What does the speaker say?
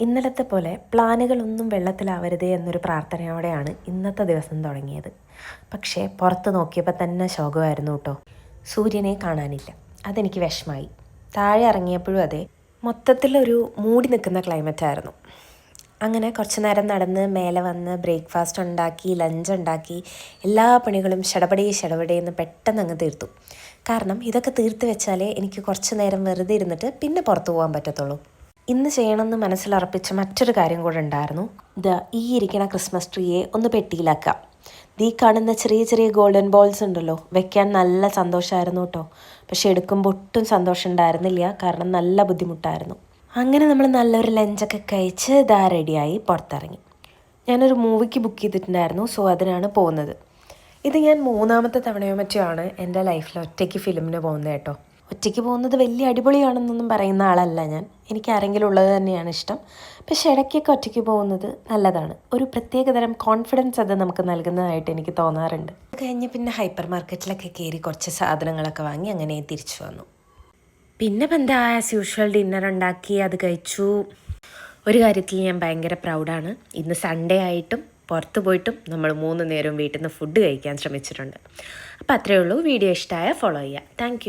ഇന്നലത്തെ പോലെ പ്ലാനുകളൊന്നും വെള്ളത്തിലാവരുതേ എന്നൊരു പ്രാർത്ഥനയോടെയാണ് ഇന്നത്തെ ദിവസം തുടങ്ങിയത്. പക്ഷേ പുറത്ത് നോക്കിയപ്പോൾ തന്നെ ശോകമായിരുന്നു കേട്ടോ. സൂര്യനെ കാണാനില്ല. അതെനിക്ക് വിഷമായി. താഴെ ഇറങ്ങിയപ്പോഴും അതെ, മൊത്തത്തിലൊരു മൂടി നിൽക്കുന്ന ക്ലൈമറ്റായിരുന്നു. അങ്ങനെ കുറച്ച് നേരം നടന്ന് മേലെ വന്ന് ബ്രേക്ക്ഫാസ്റ്റ് ഉണ്ടാക്കി, ലഞ്ച് ഉണ്ടാക്കി, എല്ലാ പണികളും ഷടപടേന്ന് പെട്ടെന്ന് അങ്ങ് തീർത്തു. കാരണം ഇതൊക്കെ തീർത്ത് വെച്ചാലേ എനിക്ക് കുറച്ച് നേരം വെറുതെ ഇരുന്നിട്ട് പിന്നെ പുറത്തു പോകാൻ പറ്റത്തുള്ളൂ. ഇന്ന് ചെയ്യണമെന്ന് മനസ്സിലുറപ്പിച്ച മറ്റൊരു കാര്യം കൂടെ ഉണ്ടായിരുന്നു. ഈ ഇരിക്കുന്ന ക്രിസ്മസ് ട്രീയെ ഒന്ന് പെട്ടിയിലാക്കാം. ഈ കാണുന്ന ചെറിയ ചെറിയ ഗോൾഡൻ ബോൾസ് ഉണ്ടല്ലോ, വെക്കാൻ നല്ല സന്തോഷമായിരുന്നു കേട്ടോ. പക്ഷെ എടുക്കുമ്പോൾ ഒട്ടും സന്തോഷം ഉണ്ടായിരുന്നില്ല, കാരണം നല്ല ബുദ്ധിമുട്ടായിരുന്നു. അങ്ങനെ നമ്മൾ നല്ലൊരു ലഞ്ചൊക്കെ കഴിച്ച് റെഡിയായി പുറത്തിറങ്ങി. ഞാനൊരു മൂവിക്ക് ബുക്ക് ചെയ്തിട്ടുണ്ടായിരുന്നു, സോ അതിനാണ് പോകുന്നത്. ഇത് ഞാൻ 3ാമത്തെ തവണയോ മറ്റോ ആണ് എൻ്റെ ലൈഫിൽ ഒറ്റയ്ക്ക് ഫിലിമിന് പോകുന്നത് കേട്ടോ. ഒറ്റയ്ക്ക് പോകുന്നത് വലിയ അടിപൊളിയാണെന്നൊന്നും പറയുന്ന ആളല്ല ഞാൻ. എനിക്ക് ആരെങ്കിലും ഉള്ളത് തന്നെയാണ് ഇഷ്ടം. പക്ഷെ ഇടയ്ക്കൊക്കെ ഒറ്റയ്ക്ക് പോകുന്നത് നല്ലതാണ്. ഒരു പ്രത്യേകതരം കോൺഫിഡൻസ് അത് നമുക്ക് നൽകുന്നതായിട്ട് എനിക്ക് തോന്നാറുണ്ട്. അത് കഴിഞ്ഞ് പിന്നെ ഹൈപ്പർ മാർക്കറ്റിലൊക്കെ കയറി കുറച്ച് സാധനങ്ങളൊക്കെ വാങ്ങി അങ്ങനെ തിരിച്ചു വന്നു. പിന്നെ എന്താ, ആസ് യൂഷ്വൽ ഡിന്നർ ഉണ്ടാക്കി അത് കഴിച്ചു. ഒരു കാര്യത്തിൽ ഞാൻ ഭയങ്കര പ്രൗഡാണ്. ഇന്ന് സൺഡേ ആയിട്ടും പുറത്ത് പോയിട്ടും നമ്മൾ 3 നേരവും വീട്ടിൽ നിന്ന് ഫുഡ് കഴിക്കാൻ ശ്രമിച്ചിട്ടുണ്ട്. അപ്പോൾ അത്രയേ ഉള്ളൂ. വീഡിയോ ഇഷ്ടമായ ഫോളോ ചെയ്യുക. താങ്ക്